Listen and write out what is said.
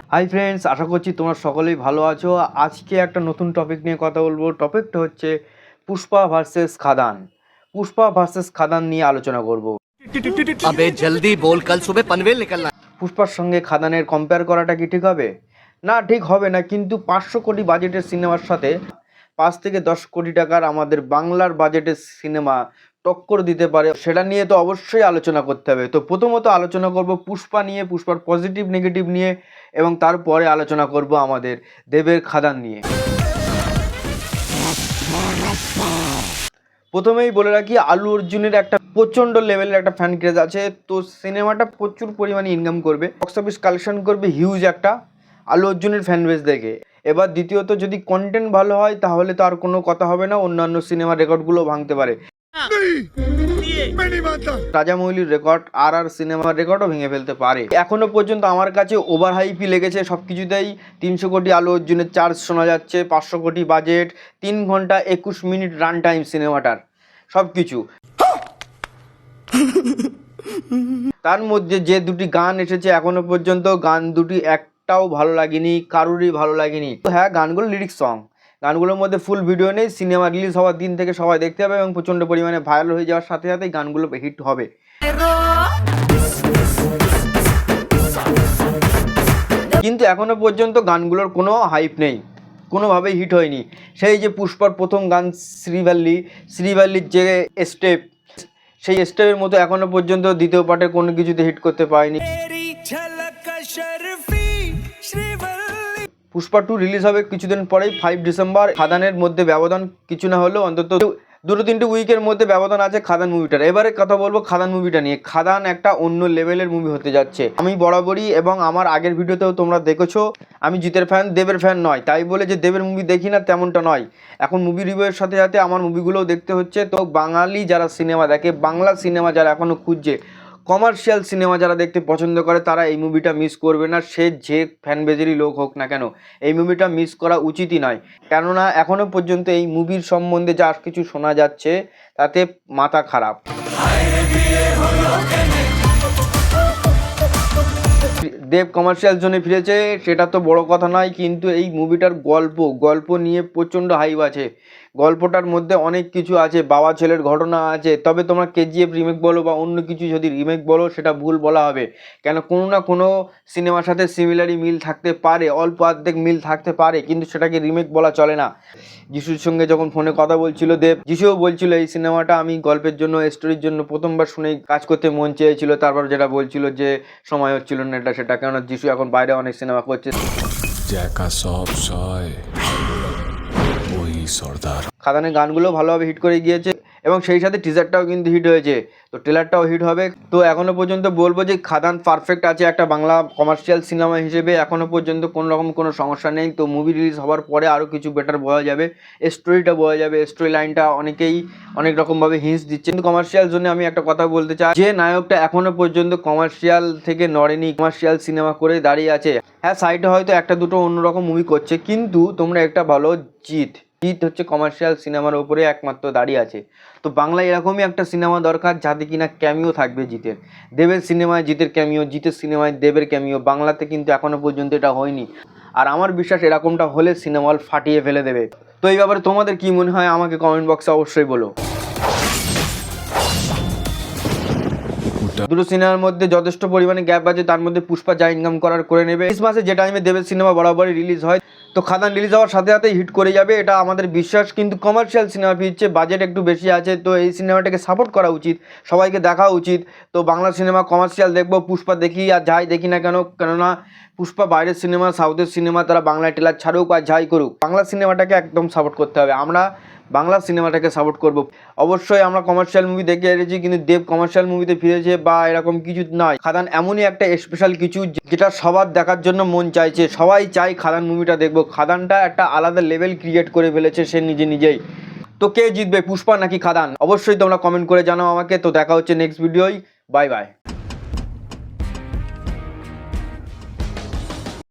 Hi friends, আশা করছি তোমরা সকলেই ভালো আছো। আজকে একটা নতুন টপিক নিয়ে কথা বলবো। টপিকটা হচ্ছে পুষ্পা ভার্সেস খাদান। পুষ্পা ভার্সেস খাদান নিয়ে আলোচনা করব। अबे जल्दी बोल, कल सुबह पनवेल निकलना। পুষ্পার সঙ্গে খাদানের কম্পেয়ার করাটা কি ঠিক হবে? না, ঠিক হবে না। কিন্তু 500 কোটি বাজেটের সিনেমার সাথে 5 থেকে 10 কোটি টাকার আমাদের বাংলার বাজেটের সিনেমা টক্কর দিতে পারে, সেটা নিয়ে তো অবশ্যই আলোচনা করতে হবে। তো প্রথমত আলোচনা করব পুষ্পা নিয়ে, পুষ্পার পজিটিভ নেগেটিভ নিয়ে, এবং তারপরে আলোচনা করব আমাদের দেবের খাদান নিয়ে। প্রথমেই বলে রাখি, আল্লু অর্জুনের একটা প্রচণ্ড লেভেলের একটা ফ্যান ক্রেজ আছে। তো সিনেমাটা প্রচুর পরিমাণে ইনকাম করবে, বক্স অফিস কালেকশন করবে হিউজ একটা, আল্লু অর্জুনের ফ্যান বেস দেখে। এবার দ্বিতীয়ত, যদি কন্টেন্ট ভালো হয় তাহলে তো আর কোনো কথা হবে না, অন্যান্য সিনেমার রেকর্ডগুলো ভাঙতে পারে। রাজামৌলির রেকর্ড, আর সিনেমার রেকর্ডও ভেঙে ফেলতে পারে। এখনো পর্যন্ত আমার কাছে ওভার হাইপই লেগেছে সব কিছুতেই। 300 কোটি আল্লু অর্জুনের চার্জ শোনা যাচ্ছে, 500 কোটি বাজেট, 3 ঘন্টা 21 মিনিট রান টাইম সিনেমাটার, সব কিছু। তার মধ্যে যে দুটি গান এসেছে এখনো পর্যন্ত, গান দুটি একটাও ভালো লাগেনি, কারুরই ভালো লাগেনি। হ্যাঁ, গানগুলো লিরিক্স সং, গানগুলোর মধ্যে ফুল ভিডিও নেই। সিনেমা রিলিজ হওয়ার দিন থেকে সবাই দেখতে হবে এবং প্রচণ্ড পরিমাণে ভাইরাল হয়ে যাওয়ার সাথে সাথেই গানগুলো হিট হবে। কিন্তু এখনো পর্যন্ত গানগুলোর কোনো হাইপ নেই, কোনোভাবেই হিট হয়নি। সেই যে পুষ্পার প্রথম গান শ্রীবাল্লির যে স্টেপ, সেই স্টেপের মতো এখনো পর্যন্ত দ্বিতীয় পার্টে কোনো কিছুতে হিট করতে পারেনি। পুষ্পা 2 রিলিজ হবে কিছুদিন পরেই, 5 ডিসেম্বর। খাদানের মধ্যে ব্যবধান কিছু না হলেও অন্তত 2-3 উইকের মধ্যে ব্যবধান আছে খাদান মুভিটার। এবারে কথা বলবো খাদান মুভিটা নিয়ে। খাদান একটা অন্য লেভেলের মুভি হতে যাচ্ছে। আমি বরাবরই, এবং আমার আগের ভিডিওতেও তোমরা দেখেছো, আমি জিতের ফ্যান, দেবের ফ্যান নয়। তাই বলে যে দেবের মুভি দেখি না তেমনটা নয়। এখন মুভি রিভিউয়ের সাথে সাথে আমার মুভিগুলোও দেখতে হচ্ছে। তো বাঙালি যারা সিনেমা দেখে, বাংলা সিনেমা যারা এখনও খুঁজছে, কমার্শিয়াল সিনেমা যারা দেখতে পছন্দ করে, তারা এই মুভিটা মিস করবে না। সে যে ফ্যান বেজেরই লোক হোক না কেন, এই মুভিটা মিস করা উচিতই নয়। কেননা এখনও পর্যন্ত এই মুভির সম্বন্ধে যা কিছু শোনা যাচ্ছে তাতে মাথা খারাপ। দেব কমার্শিয়াল জোনে ফিরেছে, সেটা তো বড় কথা নয়, কিন্তু এই মুভিটার গল্প নিয়ে প্রচণ্ড হাইপ আছে। গল্পটার মধ্যে অনেক কিছু আছে, বাবা ছেলের ঘটনা আছে। তবে তোমরা কেজিএফ রিমেক বলো বা অন্য কিছু যদি রিমেক বলো, সেটা ভুল বলা হবে। কেন, কোনো না কোনো সিনেমার সাথে সিমিলারই মিল থাকতে পারে, অল্প অর্ধেক মিল থাকতে পারে, কিন্তু সেটাকে রিমেক বলা চলে না। যিশুর সঙ্গে যখন ফোনে কথা বলছিল দেব, যিশুও বলছিল এই সিনেমাটা আমি গল্পের জন্য, স্টোরির জন্য প্রথমবার শুনেই কাজ করতে মন চেয়েছিল। তারপর যেটা বলছিল যে সময় হচ্ছিল না এটা সেটা, কেননা যিশু এখন বাইরে অনেক সিনেমা করছে। খাদানের গানগুলো ভালোভাবে হিট করে গিয়েছে এবং সেই সাথে টিজারটাও কিন্তু হিট হয়েছে, তো ট্রেলারটাও হিট হবে। তো এখনও পর্যন্ত বলবো যে খাদান পারফেক্ট আছে একটা বাংলা কমার্শিয়াল সিনেমা হিসেবে। এখনও পর্যন্ত কোনো রকম কোনো সমস্যা নেই। তো মুভি রিলিজ হওয়ার পরে আরও কিছু বেটার বোঝা যাবে, স্টোরিটা বোঝা যাবে। স্টোরি লাইনটা অনেকেই অনেক রকমভাবে হিন্টস দিচ্ছে। কিন্তু কমার্শিয়াল জন্য আমি একটা কথা বলতে চাই, যে নায়কটা এখনও পর্যন্ত কমার্শিয়াল থেকে নড়েনি, কমার্শিয়াল সিনেমা করে দাঁড়িয়ে আছে। হ্যাঁ, সাইডে হয়তো একটা দুটো অন্যরকম মুভি করছে, কিন্তু তোমরা একটা ভালো, জিৎ হচ্ছে কমার্শিয়াল সিনেমার উপরে একমাত্র দাঁড়িয়ে আছে। তো বাংলায় এরকমই একটা সিনেমা দরকার যাতে কিনা ক্যামিও থাকবে জিতের। দেবের সিনেমায় জিতের ক্যামিও, জিতের সিনেমায় দেবের ক্যামিও। বাংলাতে কিন্তু এখনো পর্যন্ত এটা হয়নি, আর আমার বিশ্বাস এরকমটা হলে সিনেমা হল ফাটিয়ে ফেলে দেবে। তো এই ব্যাপারে তোমাদের কি মনে হয় আমাকে কমেন্ট বক্সে অবশ্যই বলো। দুটো সিনেমার মধ্যে যথেষ্ট পরিমাণে গ্যাপ আছে, তার মধ্যে পুষ্পা যা ইনকাম করার করে নেবে। ক্রিসমাসে যে টাইমে দেবের সিনেমা বরাবরই রিলিজ হয়, তো খাদান রিলিজ হওয়ার সাথে সাথেই হিট করে যাবে, এটা আমাদের বিশ্বাস। কিন্তু কমার্শিয়াল সিনেমা ফিরছে, বাজেট একটু বেশি আছে, তো এই সিনেমাটাকে সাপোর্ট করা উচিত, সবাইকে দেখা উচিত। তো বাংলা সিনেমা কমার্শিয়াল দেখবো, পুষ্পা দেখি আর যাই দেখি না কেন, কেননা পুষ্পা বাইরের সিনেমা, সাউথের সিনেমা তারা বাংলা টেলার ছাড়ুক আর যাই করুক, বাংলা সিনেমাটাকে একদম সাপোর্ট করতে হবে। আমরা বাংলা সিনেমাটাকে সাপোর্ট করব। অবশ্যই আমরা কমার্শিয়াল মুভি দেখে এসেছি, কিন্তু দেব কমার্শিয়াল মুভিতে ফিরেছে বা এরকম কিছু নয়। খাদান এমনই একটা স্পেশাল কিছু যেটা সবার দেখার জন্য মন চাইছে, সবাই চাই খাদান মুভিটা দেখবো। খাদানটা একটা আলাদা লেভেল ক্রিয়েট করে ফেলেছে সে নিজেই। তো কে জিতবে, পুষ্পা নাকি খাদান? অবশ্যই তোমরা কমেন্ট করে জানাও আমাকে। তো দেখা হচ্ছে নেক্সট ভিডিওয়। Bye bye.